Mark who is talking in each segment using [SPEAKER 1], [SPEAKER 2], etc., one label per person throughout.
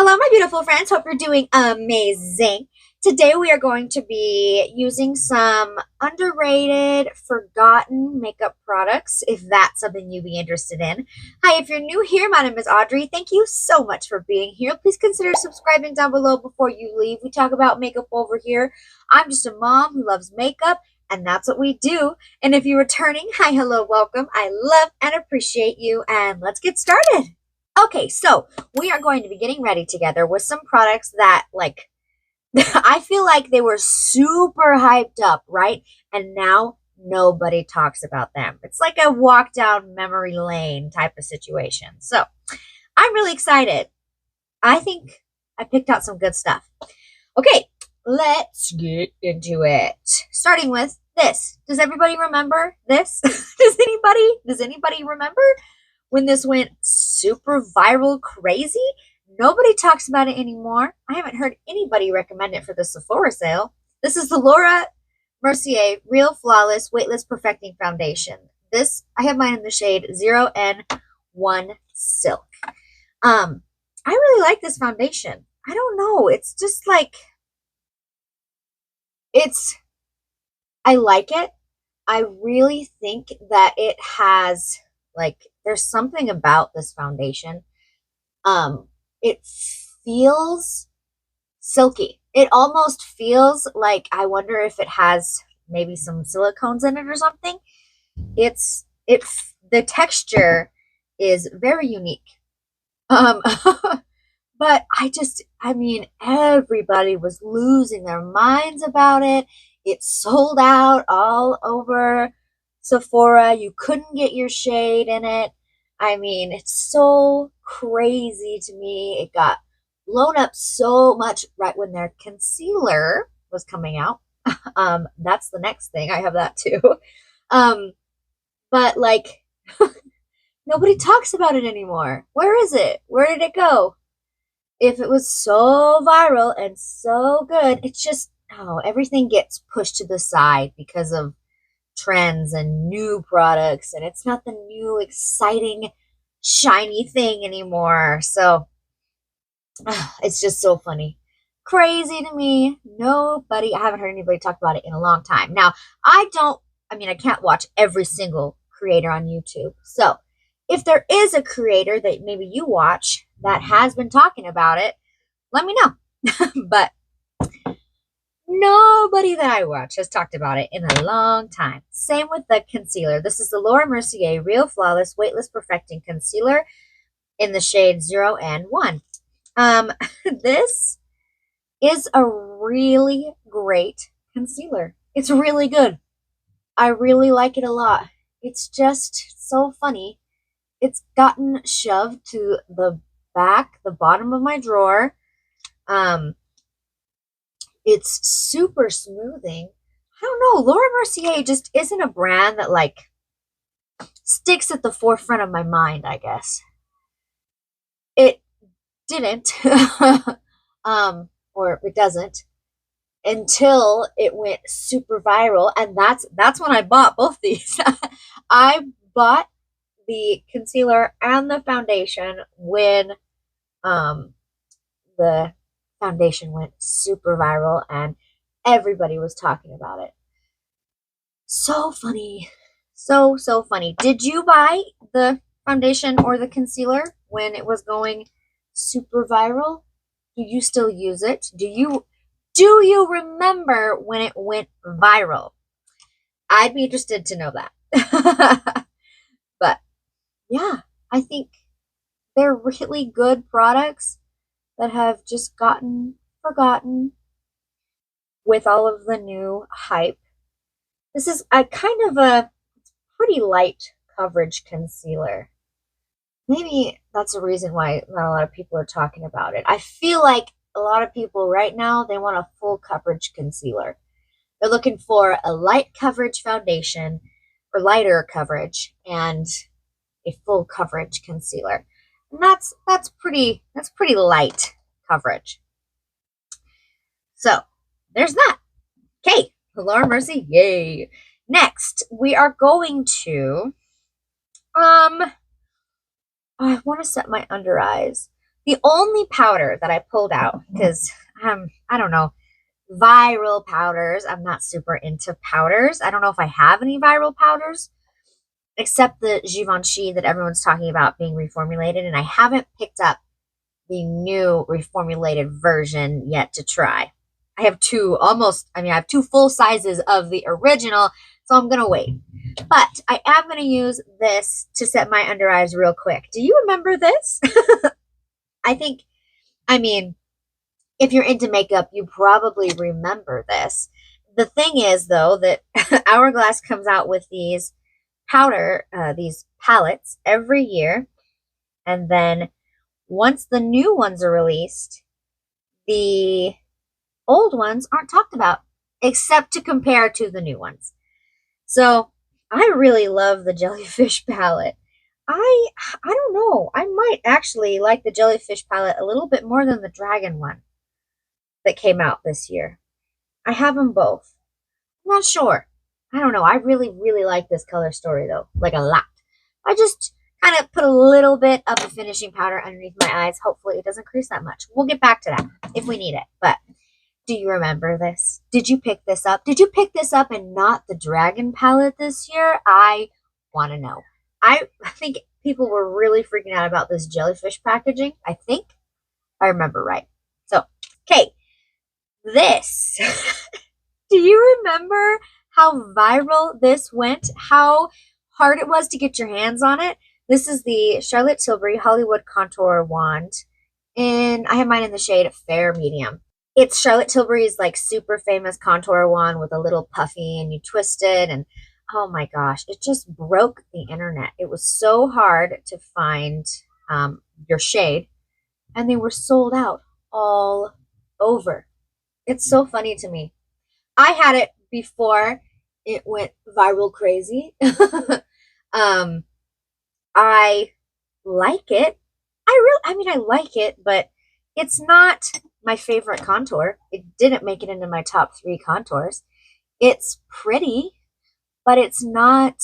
[SPEAKER 1] Hello, my beautiful friends. Hope you're doing amazing. Today, we are going to be using some underrated, forgotten makeup products, if that's something you'd be interested in. Hi, if you're new here, my name is Audrey. Thank you so much for being here. Please consider subscribing down below before you leave. We talk about makeup over here. I'm just a mom who loves makeup, and that's what we do. And if you're returning, hi, hello, welcome. I love and appreciate you, and let's get started. Okay, so we are going to be getting ready together with some products that, like, I feel like they were super hyped up, right? And now nobody talks about them. It's like a walk down memory lane type of situation. So I'm really excited. I think I picked out some good stuff. Okay, let's get into it. Starting with this. Does everybody remember this? Does anybody remember when this went super viral crazy? Nobody talks about it anymore. I haven't heard anybody recommend it for the Sephora sale. This is the Laura Mercier Real Flawless Weightless Perfecting Foundation. This, I have mine in the shade 0N1 Silk. I really like this foundation. I don't know. It's just like, I like it. I really think that it has, like, there's something about this foundation. It feels silky. It almost feels like, I wonder if it has maybe some silicones in it or something. The texture is very unique. But I mean, everybody was losing their minds about it. It sold out all over Sephora. You couldn't get your shade in it. I mean, it's so crazy to me. It got blown up so much right when their concealer was coming out. That's the next thing. I have that too. But like, nobody talks about it anymore. Where is it? Where did it go? If it was so viral and so good, it's just, everything gets pushed to the side because of trends and new products, and it's not the new exciting shiny thing anymore. So it's just so funny, crazy to me. I haven't heard anybody talk about it in a long time. Now, I can't watch every single creator on YouTube. So if there is a creator that maybe you watch that has been talking about it, let me know. But nobody that I watch has talked about it in a long time. Same with the concealer. This is the Laura Mercier Real Flawless Weightless Perfecting Concealer in the shade 0N1. This is a really great concealer. It's really good. I really like it a lot. It's just so funny. It's gotten shoved to the bottom of my drawer. It's super smoothing. I don't know. Laura Mercier just isn't a brand that, like, sticks at the forefront of my mind, I guess. It didn't, or it doesn't, until it went super viral, and that's when I bought both these. I bought the concealer and the foundation when the foundation went super viral and everybody was talking about it. So funny. So funny. Did you buy the foundation or the concealer when it was going super viral? Do you still use it? Do you remember when it went viral? I'd be interested to know that. But yeah, I think they're really good products that have just gotten forgotten with all of the new hype. This is a kind of a pretty light coverage concealer. Maybe that's a reason why not a lot of people are talking about it. I feel like a lot of people right now, they want a full coverage concealer. They're looking for a light coverage foundation or lighter coverage and a full coverage concealer. And that's pretty light coverage. So there's that. Okay, Laura Mercier, yay. Next, we are going to I want to set my under eyes. The only powder that I pulled out, because I don't know, viral powders. I'm not super into powders. I don't know if I have any viral powders except the Givenchy that everyone's talking about being reformulated, and I haven't picked up the new reformulated version yet to try. I have I have two full sizes of the original, so I'm going to wait. But I am going to use this to set my under eyes real quick. Do you remember this? I mean, if you're into makeup, you probably remember this. The thing is, though, that Hourglass comes out with these these palettes every year. And then once the new ones are released, the old ones aren't talked about, except to compare to the new ones. So I really love the Jellyfish palette. I don't know. I might actually like the Jellyfish palette a little bit more than the Dragon one that came out this year. I have them both. I'm not sure. I don't know. I really, really like this color story, though. Like a lot. I just kind of put a little bit of the finishing powder underneath my eyes. Hopefully it doesn't crease that much. We'll get back to that if we need it. But do you remember this? Did you pick this up? Did you pick this up and not the Dragon palette this year? I want to know. I think people were really freaking out about this Jellyfish packaging. I think I remember right. So, okay. This. Do you remember how viral this went? How hard it was to get your hands on it? This is the Charlotte Tilbury Hollywood Contour Wand. And I have mine in the shade Fair Medium. It's Charlotte Tilbury's like super famous contour wand with a little puffy and you twist it, and oh my gosh, it just broke the internet. It was so hard to find your shade, and they were sold out all over. It's so funny to me. I had it before it went viral crazy. I like it. I like it, but it's not my favorite contour. It didn't make it into my top 3 contours. It's pretty, but it's not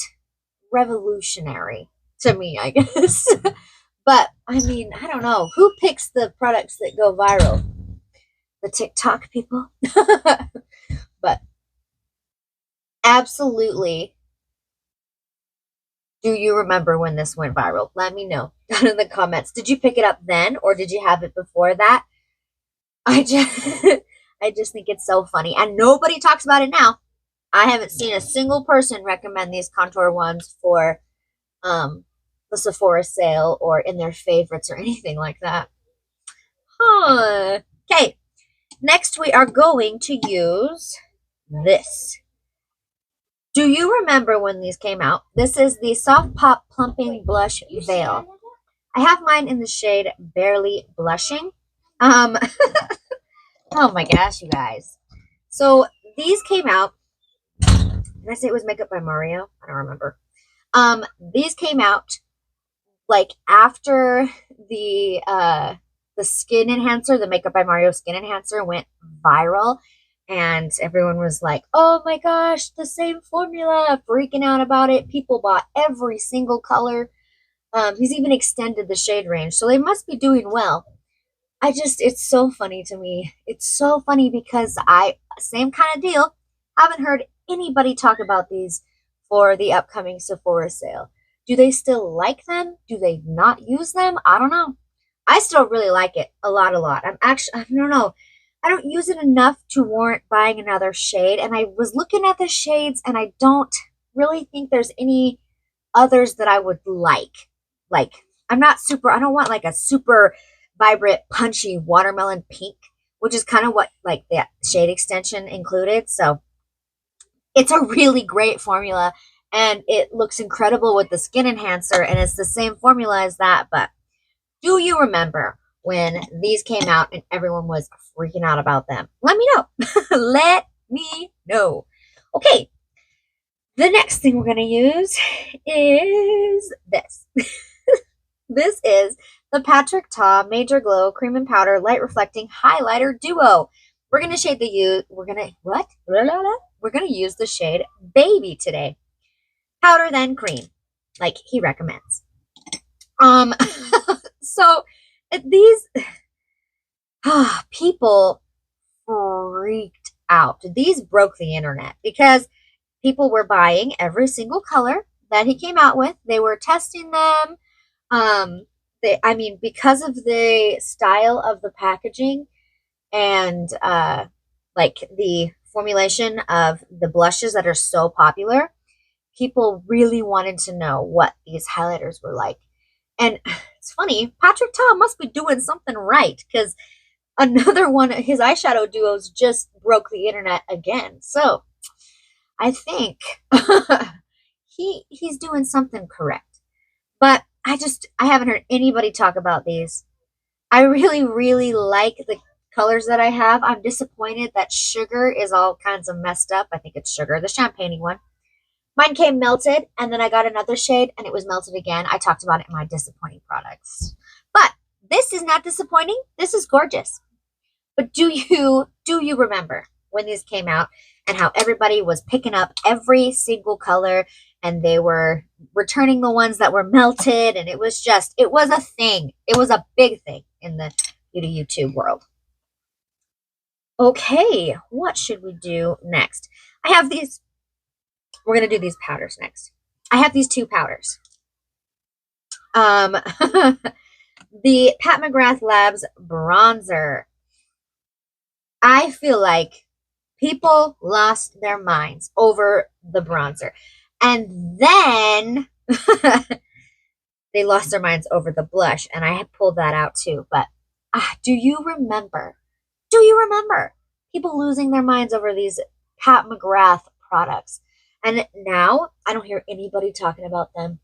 [SPEAKER 1] revolutionary to me, I guess. But I mean, I don't know. Who picks the products that go viral? The TikTok people? But absolutely. Do you remember when this went viral? Let me know down in the comments. Did you pick it up then, or did you have it before that? I just think it's so funny, and nobody talks about it now. I haven't seen a single person recommend these contour ones for the Sephora sale or in their favorites or anything like that. Huh. Okay. Next, we are going to use this. Do you remember when these came out? This is the Soft Pop Plumping Blush Veil. I have mine in the shade Barely Blushing. Oh my gosh, you guys. So these came out. Did I say it was Makeup by Mario? I don't remember. These came out like after the skin enhancer, the Makeup by Mario skin enhancer went viral, and everyone was like, oh my gosh, the same formula, freaking out about it. People bought every single color. He's even extended the shade range, so they must be doing well. It's so funny to me. It's so funny because same kind of deal, haven't heard anybody talk about these for the upcoming Sephora sale. Do they still like them? Do they not use them? I don't know. I still really like it a lot. I don't know. I don't use it enough to warrant buying another shade. And I was looking at the shades and I don't really think there's any others that I would like. Like, I don't want like a super vibrant, punchy watermelon pink, which is kind of what like the shade extension included. So it's a really great formula and it looks incredible with the skin enhancer, and it's the same formula as that. But do you remember when these came out and everyone was freaking out about them? Let me know. Let me know. Okay. The next thing we're going to use is this. This is the Patrick Ta Major Glow Cream and Powder Light Reflecting Highlighter Duo. We're going to use the shade Baby today. Powder then cream, like he recommends. So these people freaked out. These broke the internet because people were buying every single color that he came out with. They were testing them. I mean, because of the style of the packaging and like the formulation of the blushes that are so popular, people really wanted to know what these highlighters were like. And it's funny, Patrick Ta must be doing something right because another one of his eyeshadow duos just broke the internet again. So I think he's doing something correct. But I haven't heard anybody talk about these. I really, really like the colors that I have. I'm disappointed that Sugar is all kinds of messed up. I think it's Sugar, the champagne one. Mine came melted, and then I got another shade, and it was melted again. I talked about it in my disappointing products. But this is not disappointing. This is gorgeous. But do you remember when these came out and how everybody was picking up every single color and they were returning the ones that were melted, and it was a thing. It was a big thing in the beauty YouTube world. Okay, what should we do next? I have these. We're going to do these powders next. I have these two powders. The Pat McGrath Labs bronzer. I feel like people lost their minds over the bronzer. And then they lost their minds over the blush. And I had pulled that out too. But do you remember people losing their minds over these Pat McGrath products? And now I don't hear anybody talking about them.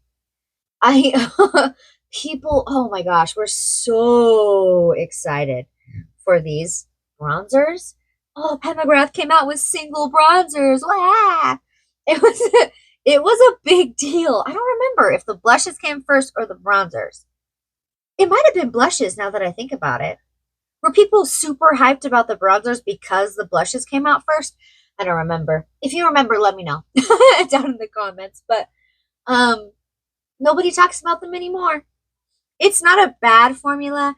[SPEAKER 1] People, oh my gosh, we're so excited for these bronzers. Oh, Pat McGrath came out with single bronzers. Wow. It was a big deal. I don't remember if the blushes came first or the bronzers. It might have been blushes now that I think about it. Were people super hyped about the bronzers because the blushes came out first? I don't remember. If you remember, let me know down in the comments. But nobody talks about them anymore. It's not a bad formula.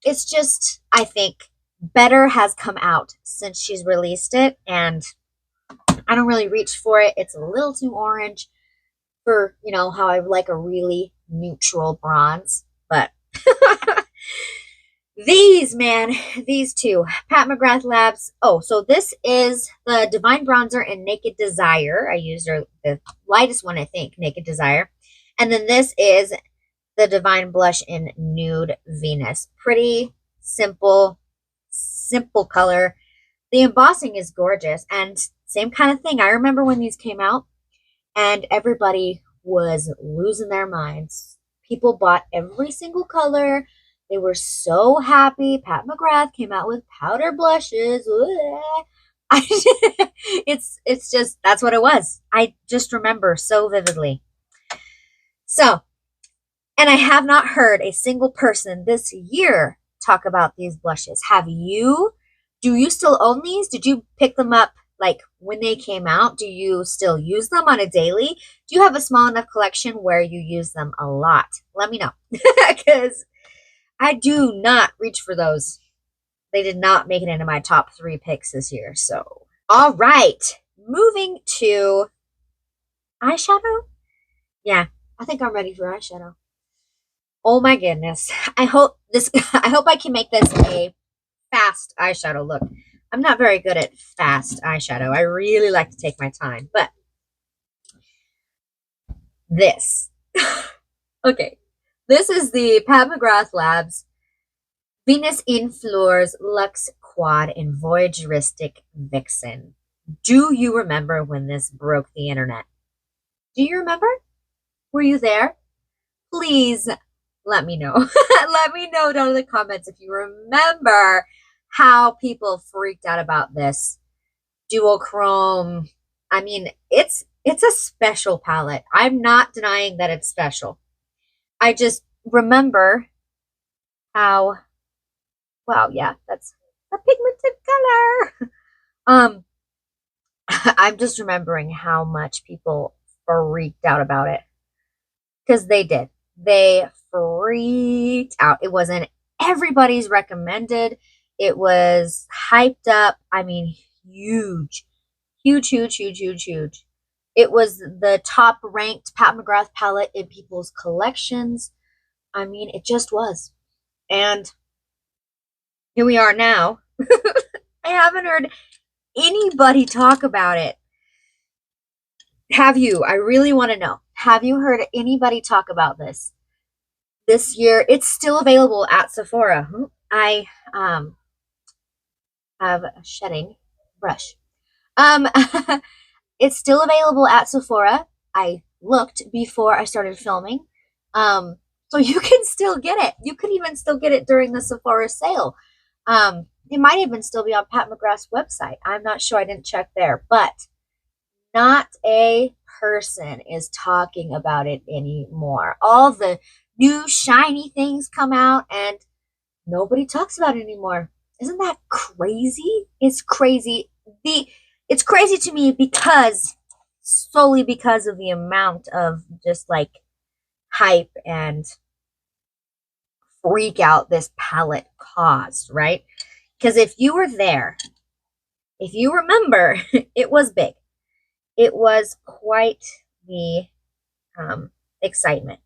[SPEAKER 1] It's just, I think, better has come out since she's released it, and I don't really reach for it. It's a little too orange for, how I like a really neutral bronze. But these two, Pat McGrath Labs. Oh, so this is the Divine Bronzer in Naked Desire. I used the lightest one, I think, Naked Desire. And then this is the Divine Blush in Nude Venus. Pretty simple color. The embossing is gorgeous, and same kind of thing. I remember when these came out and everybody was losing their minds. People bought every single color. They were so happy. Pat McGrath came out with powder blushes. It's just, that's what it was. I just remember so vividly. So, and I have not heard a single person this year talk about these blushes. Have you? Do you still own these? Did you pick them up like when they came out? Do you still use them on a daily? Do you have a small enough collection where you use them a lot? Let me know, because I do not reach for those. They did not make it into my top 3 picks this year. So, all right, moving to eyeshadow. Yeah, I think I'm ready for eyeshadow. Oh my goodness. I hope I can make this a fast eyeshadow look. I'm not very good at fast eyeshadow. I really like to take my time, but this. Okay. This is the Pat McGrath Labs Venus in Floors Luxe Quad in Voyageristic Vixen. Do you remember when this broke the internet? Do you remember? Were you there? Please let me know. Let me know down in the comments if you remember how people freaked out about this duochrome. I mean, it's a special palette. I'm not denying that it's special. I just remember how, wow, yeah, that's a pigmented color. I'm just remembering how much people freaked out about it, because they did. They freaked out. It wasn't everybody's recommended. It was hyped up. I mean, huge, huge, huge, huge, huge, huge. It was the top ranked Pat McGrath palette in people's collections. I mean, it just was. And here we are now. I haven't heard anybody talk about it. Have you? I really want to know. Have you heard anybody talk about this year? It's still available at Sephora. I have a shedding brush. Um, it's still available at Sephora. I looked before I started filming. So you can still get it. You could even still get it during the Sephora sale. It might even still be on Pat McGrath's website. I'm not sure. I didn't check there, but not a person is talking about it anymore. All the new shiny things come out and nobody talks about it anymore. Isn't that crazy? It's crazy. It's crazy to me because solely because of the amount of just like hype and freak out this palette caused, right? Because if you were there, if you remember, it was big. It was quite the excitement.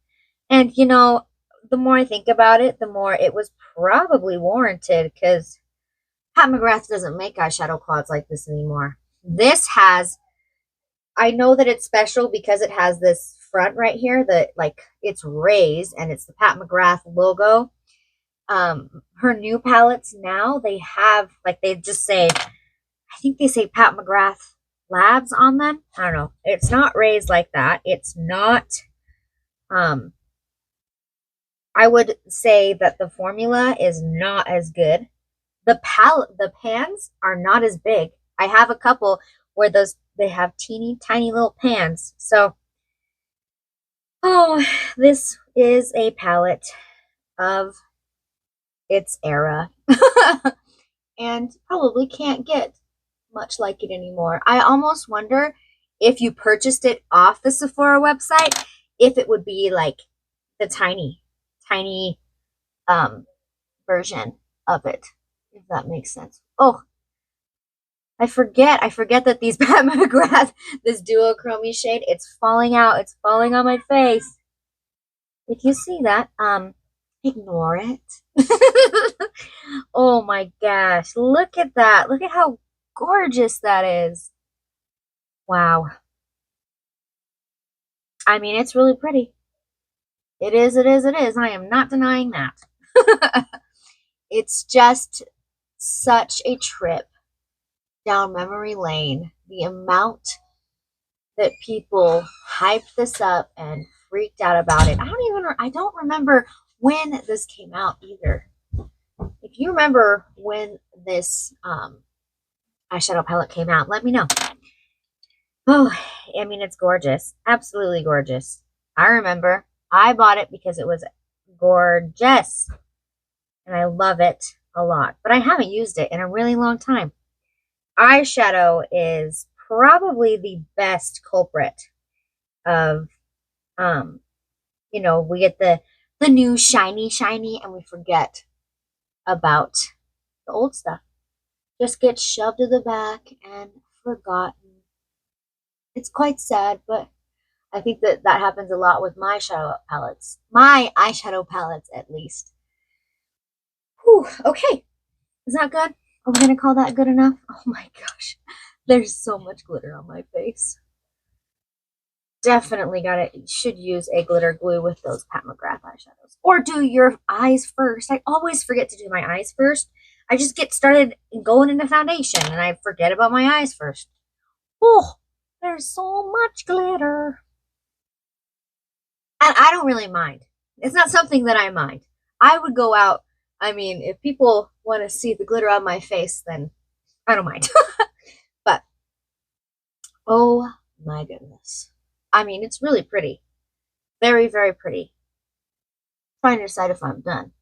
[SPEAKER 1] And you know, the more I think about it, the more it was probably warranted because Pat McGrath doesn't make eyeshadow quads like this anymore. This has, I know that it's special because it has this front right here that like it's raised and it's the Pat McGrath logo. Her new palettes now, they have like they just say, I think they say Pat McGrath Labs on them. I don't know. It's not raised like that. It's not I would say that the formula is not as good. The pans are not as big. I have a couple where they have teeny tiny little pans. So, oh, this is a palette of its era. And probably can't get much like it anymore. I almost wonder if you purchased it off the Sephora website, if it would be like the tiny version of it, if that makes sense. Oh, I forget that these Pat McGrath, this duochrome shade, it's falling out. It's falling on my face. If you see that, ignore it. Oh my gosh, look at that. Look at how gorgeous that is. Wow. I mean, it's really pretty. It is, it is, it is. I am not denying that. It's just such a trip down memory lane. The amount that people hyped this up and freaked out about it. I don't remember when this came out either. If you remember when this eyeshadow palette came out, let me know. Oh, I mean, it's gorgeous. Absolutely gorgeous. I remember I bought it because it was gorgeous. And I love it a lot. But I haven't used it in a really long time. Eyeshadow is probably the best culprit of, you know, we get the new shiny and we forget about the old stuff. Just gets shoved to the back and forgotten. It's quite sad, but I think that happens a lot with my shadow palettes. My eyeshadow palettes, at least. Whew, okay. Is that good? Are we going to call that good enough? Oh my gosh. There's so much glitter on my face. Definitely should use a glitter glue with those Pat McGrath eyeshadows. Or do your eyes first. I always forget to do my eyes first. I just get started going into foundation and I forget about my eyes first. Oh, there's so much glitter. And I don't really mind. It's not something that I mind. I would go out. I mean, if people want to see the glitter on my face, then I don't mind. But, oh my goodness. I mean, it's really pretty. Very, very pretty. Trying to decide if I'm done.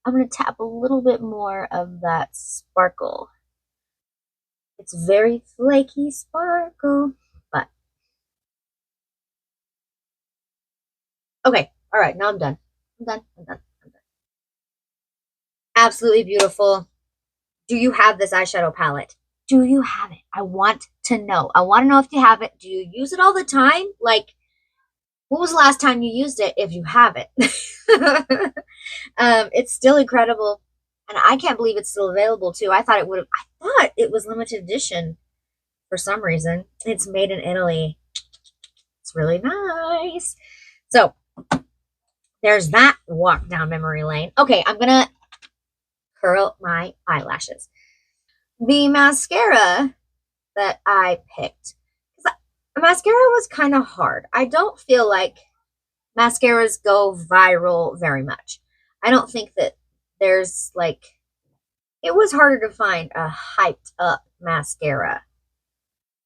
[SPEAKER 1] I'm going to tap a little bit more of that sparkle. It's very flaky sparkle, but okay. All right, now I'm done. I'm done. Absolutely beautiful. Do you have this eyeshadow palette? Do you have it? I want to know. I want to know if you have it. Do you use it all the time? Like, when was the last time you used it if you have it? It's still incredible. And I can't believe it's still available too. I thought it was limited edition for some reason. It's made in Italy. It's really nice. So there's that walk down memory lane. Okay, I'm gonna curl my eyelashes. The mascara that I picked, mascara was kind of hard. I don't feel like mascaras go viral very much. I don't think that there's like, it was harder to find a hyped up mascara.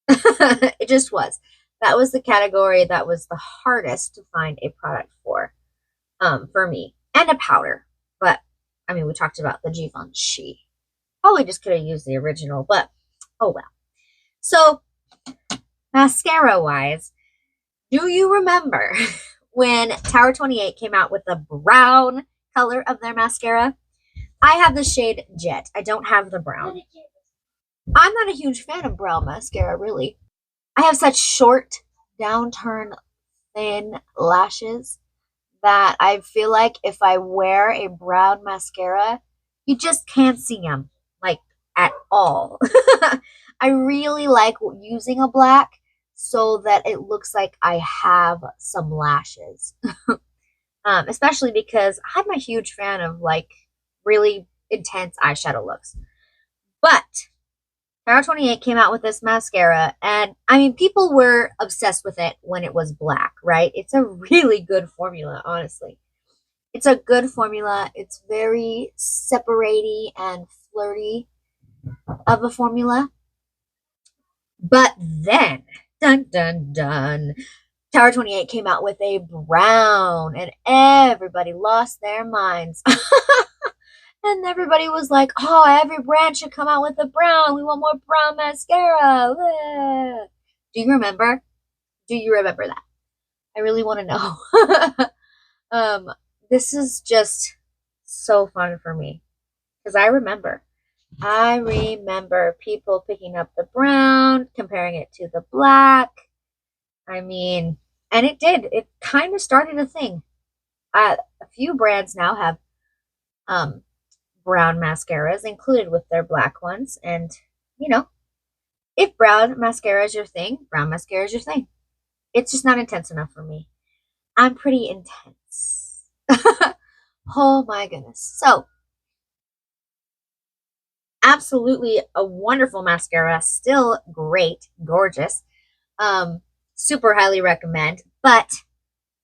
[SPEAKER 1] It just was. That was the category that was the hardest to find a product for me. And a powder. But, I mean, we talked about the Givenchy. Probably just could have used the original, but oh well. So, mascara-wise, do you remember when Tower 28 came out with the brown color of their mascara? I have the shade Jet. I don't have the brown. I'm not a huge fan of brown mascara, really. I have such short, downturn, thin lashes that I feel like if I wear a brown mascara, you just can't see them, like, at all. I really like using a black so that it looks like I have some lashes. Especially because I'm a huge fan of, like, really intense eyeshadow looks. But Tower 28 came out with this mascara, and I mean, people were obsessed with it when it was black, right? It's a really good formula, honestly. It's a good formula. It's very separaty and flirty of a formula. But then, dun dun dun, Tower 28 came out with a brown, and everybody lost their minds. And everybody was like, oh, every brand should come out with a brown. We want more brown mascara. Do you remember? Do you remember that? I really want to know. This is just so fun for me. Because I remember people picking up the brown, comparing it to the black. I mean, and it did. It kind of started a thing. A few brands now have brown mascaras included with their black ones. And, you know, if brown mascara is your thing, brown mascara is your thing. It's just not intense enough for me. I'm pretty intense. Oh my goodness. So, absolutely a wonderful mascara. Still great, gorgeous. Super highly recommend. But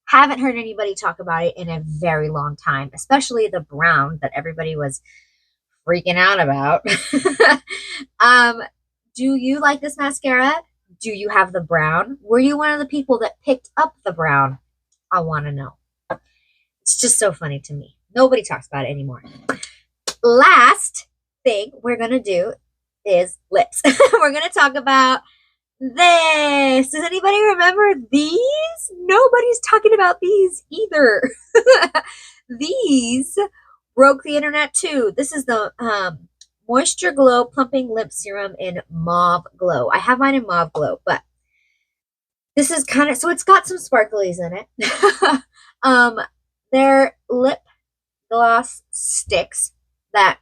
[SPEAKER 1] haven't heard anybody talk about it in a very long time, especially the brown that everybody was freaking out about. Do you like this mascara? Do you have the brown? Were you one of the people that picked up the brown? I want to know. It's just so funny to me. Nobody talks about it anymore. Last thing we're going to do is lips. We're going to talk about this. Does anybody remember these? Nobody's talking about these either. These broke the internet too. This is the Moisture Glow Plumping Lip Serum in Mauve Glow. I have mine in Mauve Glow, but this is kind of, so it's got some sparklies in it. They're lip gloss sticks that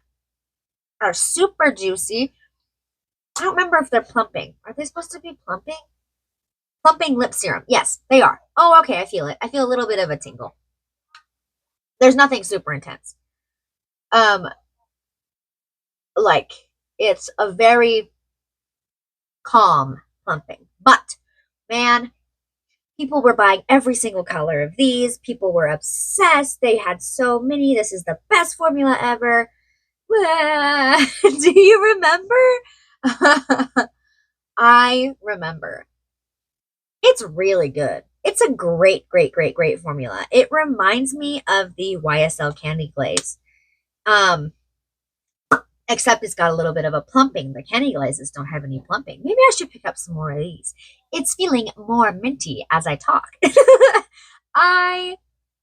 [SPEAKER 1] are super juicy. I don't remember if they're plumping. Are they supposed to be plumping? Plumping lip serum. Yes, they are. Oh, okay, I feel it. I feel a little bit of a tingle. There's nothing super intense. Like, it's a very calm plumping. But, man, people were buying every single color of these. People were obsessed. They had so many. This is the best formula ever. Do you remember? I remember. It's really good. It's a great, great, great, great formula. It reminds me of the YSL Candy Glaze. Except it's got a little bit of a plumping. The Candy Glazes don't have any plumping. Maybe I should pick up some more of these. It's feeling more minty as I talk. I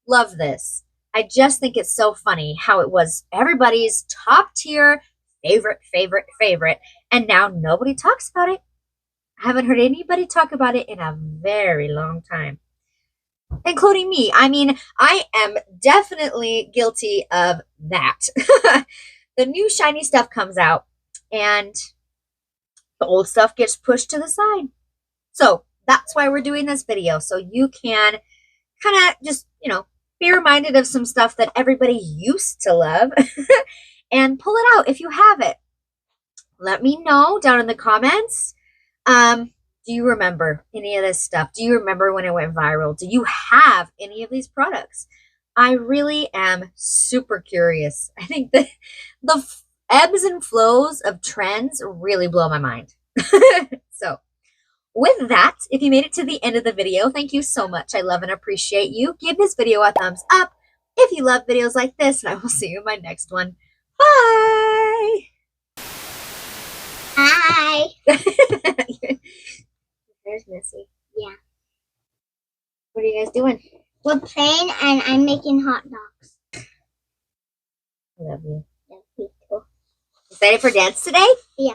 [SPEAKER 1] love this. I just think it's so funny how it was everybody's top tier favorite, and now nobody talks about it. I haven't heard anybody talk about it in a very long time, including me. I mean, I am definitely guilty of that. The new shiny stuff comes out and the old stuff gets pushed to the side. So that's why we're doing this video. So you can kind of just, be reminded of some stuff that everybody used to love and pull it out if you have it. Let me know down in the comments. Do you remember any of this stuff? Do you remember when it went viral? Do you have any of these products? I really am super curious. I think the ebbs and flows of trends really blow my mind. So with that, if you made it to the end of the video, thank you so much. I love and appreciate you. Give this video a thumbs up if you love videos like this, and I will see you in my next one. Bye!
[SPEAKER 2] Hi.
[SPEAKER 1] There's Missy.
[SPEAKER 2] Yeah.
[SPEAKER 1] What are you guys doing?
[SPEAKER 2] We're playing and I'm making hot dogs.
[SPEAKER 1] I love you.
[SPEAKER 2] Love you too.
[SPEAKER 1] Excited for dance today?
[SPEAKER 2] Yeah.